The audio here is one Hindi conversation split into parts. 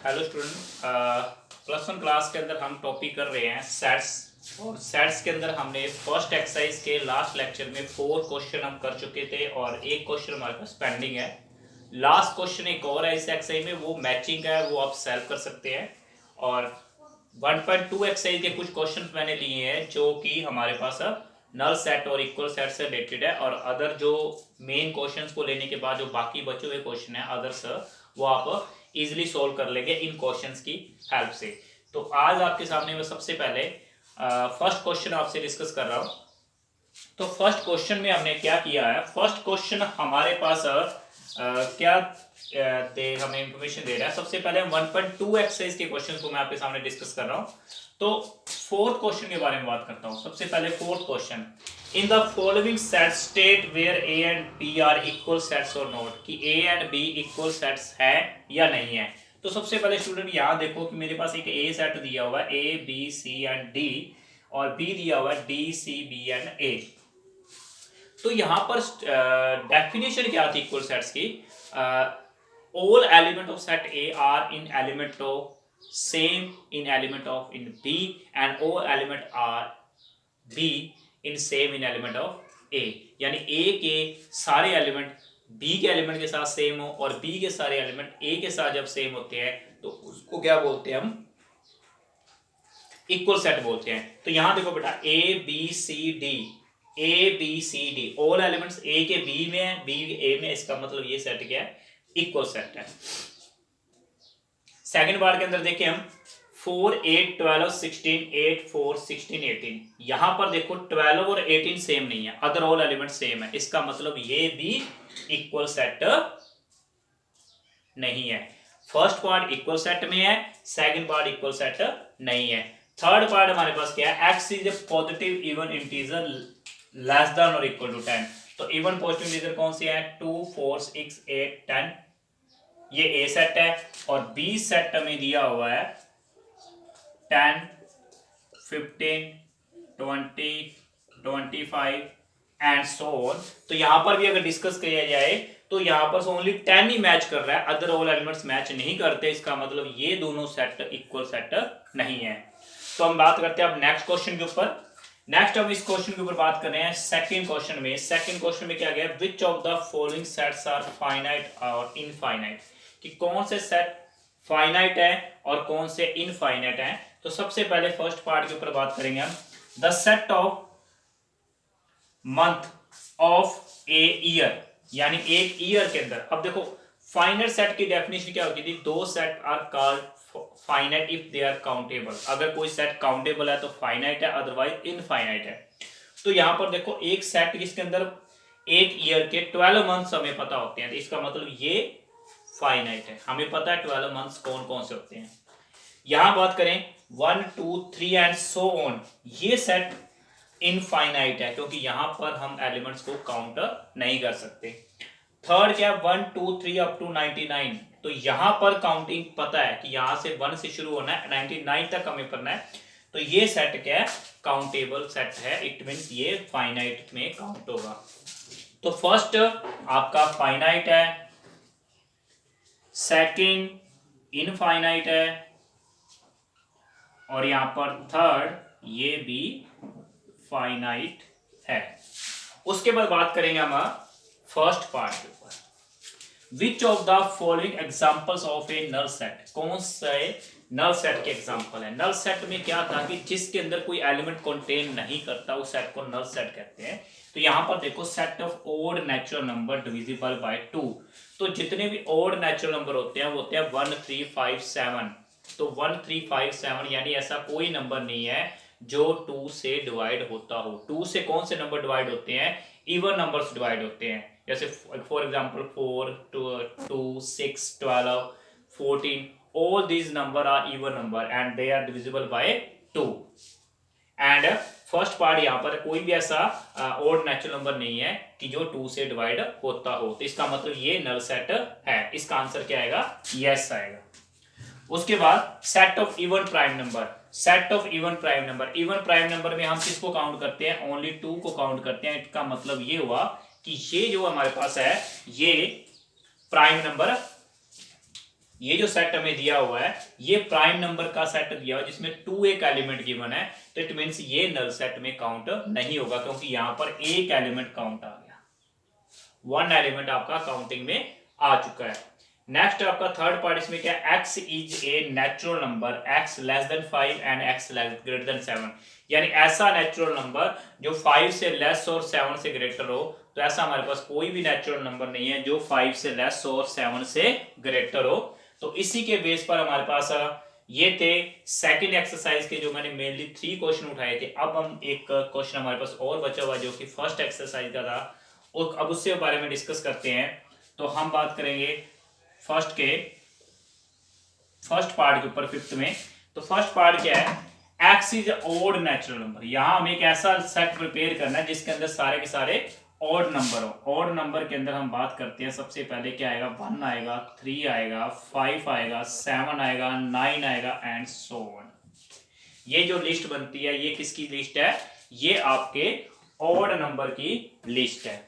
Hello student, plus one class के अंदर हम टॉपिक कर रहे हैं सेट्स। और सेट्स के अंदर हमने फर्स्ट एक्सरसाइज के लास्ट लेक्चर में 4 क्वेश्चन हम कर चुके थे और एक क्वेश्चन हमारे पास पेंडिंग है। लास्ट क्वेश्चन एक और है इस एक्सरसाइज में, वो मैचिंग है, वो आप सॉल्व कर सकते हैं। और 1.2 एक्सरसाइज के कुछ क्वेश्चन मैंने लिए हैं जो कि हमारे पास नल सेट और इक्वल सेट से रिलेटेड है, और अदर जो मेन क्वेश्चंस को लेने के बाद जो बाकी बचे हुए क्वेश्चन है अदर्स, वो आप इजीली सोल्व कर लेंगे इन क्वेश्चंस की हेल्प से। तो आज आपके सामने मैं सबसे पहले फर्स्ट क्वेश्चन आपसे डिस्कस कर रहा हूं। तो फर्स्ट क्वेश्चन में हमने क्या किया है, फर्स्ट क्वेश्चन हमारे पास क्या हमें इंफॉर्मेशन दे रहा है। सबसे पहले हम 1.2 एक्सरसाइज के क्वेश्चंस को मैं आपके सामने डिस्कस कर रहा हूं। तो फोर्थ क्वेश्चन के बारे में बात करता हूं। सबसे पहले fourth question, in the following set state where A and B are equal sets और नॉट, कि A and B equal sets है या नहीं है। तो सबसे पहले स्टूडेंट यहां देखो कि मेरे पास एक ए सेट दिया हुआ है, A B C and D, और बी दिया हुआ है D C B and A. तो यहां पर डेफिनेशन क्या थी इक्वल सेट्स की, all element of set A are in element of same in element of in B, and all element are B in same in element of A। यानी A के सारे एलिमेंट B के एलिमेंट के साथ सेम हो और B के सारे एलिमेंट A के साथ जब सेम होते हैं तो उसको क्या बोलते हैं हम, इक्वल सेट बोलते हैं। तो यहां देखो बेटा, A B C D, A B C D all elements A के B में है, B A में, इसका मतलब ये सेट क्या है, इक्वल सेट है। सेकंड पार्ट के अंदर देखिए हम 4 8 12 16 8 4 16 18, यहां पर देखो 12 और 18 सेम नहीं है, अदर ऑल एलिमेंट सेम है, इसका मतलब ये भी इक्वल सेट नहीं है। फर्स्ट पार्ट इक्वल सेट में है, सेकंड पार्ट इक्वल सेट नहीं है। थर्ड पार्ट हमारे पास क्या है, x is a positive even integer less than और इक्वल टू 10। तो इवन पॉजिटिव इंटीजर कौन सी है, 2 4 6 8 10, ये ए सेट है। और बी सेट हमें दिया हुआ है 10 15 20 25 एंड सो ऑन। तो यहां पर भी अगर डिस्कस किया जाए तो यहां पर ओनली 10 ही मैच कर रहा है, अदर ऑल एलिमेंट्स मैच नहीं करते, इसका मतलब ये दोनों सेट इक्वल सेट नहीं है। तो हम बात करते हैं अब नेक्स्ट क्वेश्चन के ऊपर। नेक्स्ट हम इस क्वेश्चन के ऊपर बात कर रहे हैं सेकंड क्वेश्चन में। सेकंड क्वेश्चन में क्या गया, which of the following sets are finite और इनफाइनाइट, कि कौन से सेट फाइनाइट है और कौन से इनफाइनाइट है। तो सबसे पहले फर्स्ट पार्ट के ऊपर बात करेंगे हम, the set of month of a year, यानी एक ईयर के अंदर। अब देखो फाइनाइट सेट की डेफिनेशन क्या होती थी, दो set are called finite if they are countable. अगर कोई सेट काउंटेबल है तो फाइनाइट है, अदरवाइज इनफाइनाइट है। तो यहां पर देखो एक सेट जिसके अंदर एक ईयर के 12 मंथ्स हमें पता होते हैं, तो इसका मतलब ये फाइनाइट है, हमें पता है 12 मंथ्स कौन कौन से होते हैं। यहां बात करें 1 2 3 एंड सो ऑन, ये सेट इनफाइनाइट है क्योंकि यहां पर हम एलिमेंट्स को काउंट नहीं कर सकते। थर्ड क्या, 1 2 3 अप टू 99, तो यहां पर काउंटिंग पता है कि यहां से 1 से शुरू होना है, 99 तक हमें करना है। तो ये सेट क्या है, काउंटेबल सेट है, इट मींस ये फाइनाइट में काउंट होगा। तो फर्स्ट आपका फाइनाइट है, सेकंड इनफाइनाइट है, और यहां पर थर्ड ये भी फाइनाइट है। उसके बाद बात करेंगे हम फर्स्ट पार्ट के ऊपर, which of the following examples of a null set, कौन से नल सेट के एग्जांपल है। नल सेट में क्या था कि जिसके अंदर कोई एलिमेंट कंटेन नहीं करता उस सेट को नल सेट कहते हैं। तो यहां पर देखो set of odd natural number divisible by 2, तो जितने भी ओड नेचुरल नंबर होते हैं वो होते हैं 1 3 5 7। तो 1 3 5 7 यानी ऐसा कोई नंबर नहीं है जो 2 से डिवाइड होता हो। 2 से कौन से नंबर डिवाइड होते हैं, इवन नंबर्स डिवाइड होते हैं, जैसे for example 4 2 6 12 14, all these number are even number and they are divisible by 2। And first part यहाँ पर कोई भी ऐसा ओड नेचुरल नंबर नहीं है कि जो 2 से डिवाइड होता हो, तो इसका मतलब ये नल सेट है। इसका आंसर क्या आएगा, यस आएगा। उसके बाद set of even prime number, set of even prime number, even prime number में हम किसको काउंट करते हैं, ओनली 2 को काउंट करते हैं। इसका मतलब ये हुआ कि ये जो हमारे पास है ये प्राइम नंबर ये जो सेट हमें दिया हुआ है ये प्राइम नंबर का सेट दिया हुआ है जिसमें 2 एक एलिमेंट गिवन है, तो इट मींस ये नल सेट में काउंट नहीं होगा क्योंकि यहां पर एक एलिमेंट काउंट आ गया, 1 एलिमेंट आपका काउंटिंग में आ चुका है। नेक्स्ट आपका थर्ड पार्ट, इसमें क्या, x is a natural number x less than 5 and x greater than 7, यानी ऐसा नेचुरल नंबर जो 5 से लेस और 7 से ग्रेटर हो। तो ऐसा हमारे पास कोई भी नेचुरल नंबर नहीं है जो 5 से लेस और 7 से ग्रेटर हो। तो इसी के बेस पर हमारे पास ये थे सेकंड एक्सरसाइज के जो मैंने मेनली 3 क्वेश्चन उठाए थे। अब हम एक क्वेश्चन हमारे पास और बचा हुआ जो कि फर्स्ट एक्सरसाइज का था, और अब उससे बारे में डिस्कस करते हैं। तो हम बात करेंगे फर्स्ट पार्ट के ऊपर, फिफ्थ में। तो फर्स्ट पार्ट क्या है, x is odd natural number. यहां हमें एक ऐसा सेट प्रिपेयर करना है जिसके अंदर सारे के सारे ऑड नंबर हो। ऑड नंबर के अंदर हम बात करते हैं, सबसे पहले क्या आएगा, 1 आएगा, 3 आएगा, 5 आएगा, 7 आएगा, 9 आएगा एंड सो ऑन। ये जो लिस्ट बनती है ये किसकी लिस्ट है, ये आपके ऑड नंबर की लिस्ट है।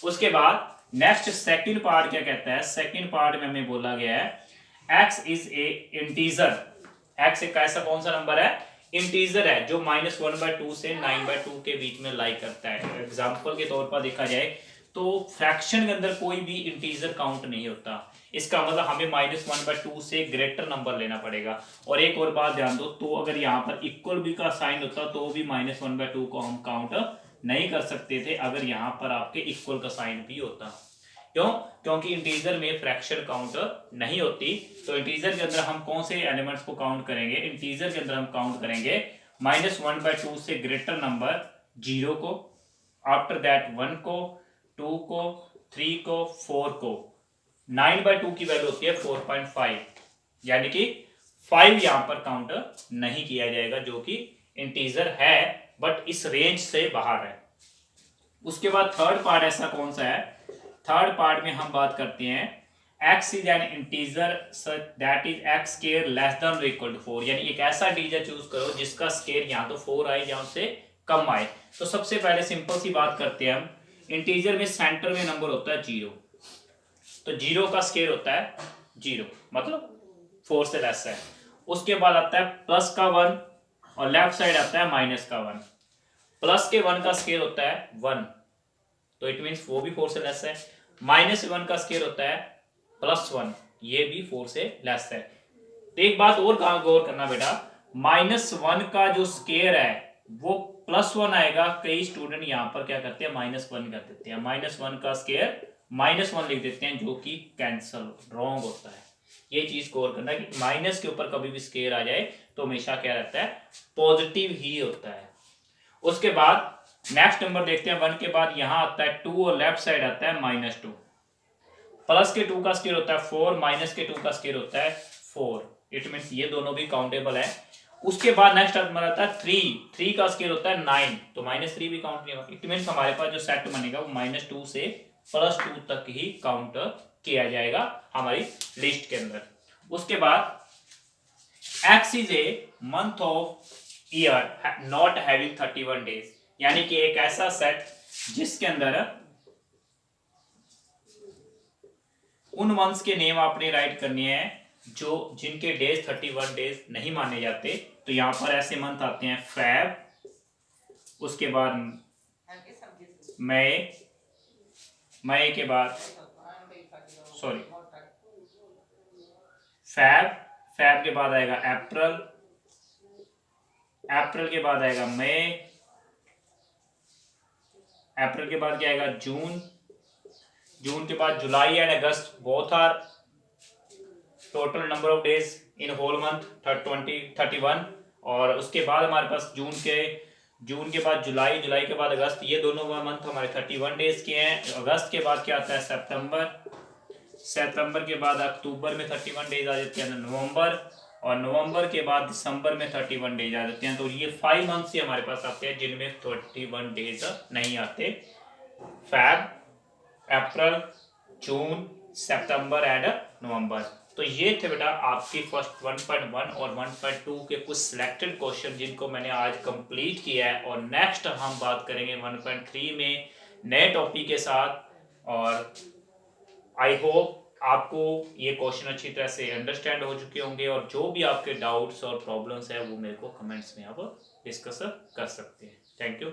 उसके बाद नेक्स्ट सेकंड पार्ट क्या कहता है, सेकंड पार्ट में हमें बोला गया है x is a integer. x एक ऐसा कौन सा नंबर है, इंटीजर है, जो -1/2 से 9/2 के बीच में लाई करता है। एग्जांपल के तौर पर देखा जाए तो फ्रैक्शन के अंदर कोई भी इंटीजर काउंट नहीं होता, इसका मतलब हमें -1/2 से ग्रेटर नंबर लेना पड़ेगा। और एक और बात ध्यान दो, तो अगर यहाँ पर इक्वल भी का साइन होता तो भी -1/2 को हम काउंट नहीं कर सकते थे अगर यहाँ पर आपके इक्वल का साइन भी होता। क्यों, क्योंकि इंटीजर में फ्रैक्शन काउंट नहीं होती। तो इंटीजर के अंदर हम कौन से एलिमेंट्स को काउंट करेंगे, इंटीजर के अंदर हम काउंट करेंगे -1/2 से ग्रेटर नंबर 0 को, आफ्टर दैट 1 को, 2 को, 3 को, 4 को। 9/2 की वैल्यू होती है 4.5, यानी कि 5 यहां पर काउंट नहीं किया जाएगा जो कि इंटीजर है बट इस रेंज से बाहर है। उसके बाद थर्ड पार्ट ऐसा कौन सा है, थर्ड पार्ट में हम बात करते हैं x is an integer such that is x square less than और इक्वल टू 4, यानी एक ऐसा इंटीजर चूज करो जिसका स्क्वायर या तो 4 आए या उससे कम आए। तो सबसे पहले सिंपल सी बात करते हैं हम, इंटीजर में सेंटर में नंबर होता है 0, तो 0 का स्क्वायर होता है 0, मतलब 4 से लेस है। उसके बाद आता है प्लस का 1 और लेफ्ट साइड आता है माइनस का 1। प्लस के 1 का स्क्वायर होता है 1, तो इट मींस वो भी 4 से लेस है। -1 का स्क्वायर होता है +1, ये भी 4 से लेस है। तो एक बात और गौर करना बेटा, -1 का जो स्क्वायर है वो +1 आएगा। कई स्टूडेंट यहाँ पर क्या करते हैं, -1 कर देते हैं, -1 का स्क्वायर -1 लिख देते हैं जो कि कैंसल रॉन्ग होता है। ये चीज गौर करना कि माइनस के ऊपर कभी भी स्क्वायर आ जाए तो हमेशा क्या रहता है, पॉजिटिव ही होता है। उसके बाद नेक्स्ट नंबर देखते हैं, 1 के बाद यहां आता है 2 और लेफ्ट साइड आता है -2। प्लस के 2 का स्क्वायर होता है 4, माइनस के 2 का स्क्वायर होता है 4, इट मींस ये दोनों भी काउंटेबल है। उसके बाद नेक्स्ट नंबर आता है 3 का स्क्वायर होता है 9, तो -3 भी काउंट नहीं होगा। इट मींस हमारे पास जो सेट बनेगा वो -2 से +2 तक ही काउंट किया जाएगा हमारी लिस्ट के अंदर। उसके बाद x is a month of year not having 31 days, यानी कि एक ऐसा सेट जिसके अंदर उन मंथ्स के नेम आपने राइट करने हैं जो जिनके डेज 31 डेज नहीं माने जाते। तो यहां पर ऐसे मंथ आते हैं फैब, उसके बाद मई के बाद फैब के बाद आएगा अप्रैल, अप्रैल के बाद आएगा मई, अप्रैल के बाद क्या आएगा जून, जून के बाद July and August, both are total number of days in whole month 31। और उसके बाद हमारे पास जून के बाद जुलाई, जुलाई के बाद अगस्त, ये दोनों मंथ हमारे 31 डेज के हैं। अगस्त के बाद क्या आता है सितंबर, सितंबर के बाद अक्टूबर में 31 डेज आ जाते हैं नवंबर, और नवंबर के बाद दिसंबर में 31 डेज आ जाते हैं। तो ये 5 मंथ्स ही हमारे पास आते हैं जिनमें 31 डेज नहीं आते, fab, April, June, September and November. तो ये थे बेटा आपकी फर्स्ट 1.1 और 1.2 के कुछ सिलेक्टेड क्वेश्चन जिनको मैंने आज कंप्लीट किया है। और नेक्स्ट हम बात करेंगे 1.3 में नए टॉपिक के साथ। और आई होप आपको ये क्वेश्चन अच्छी तरह से अंडरस्टैंड हो चुके होंगे और जो भी आपके डाउट्स और प्रॉब्लम्स है वो मेरे को कमेंट्स में आप डिस्कस कर सकते हैं। Thank you.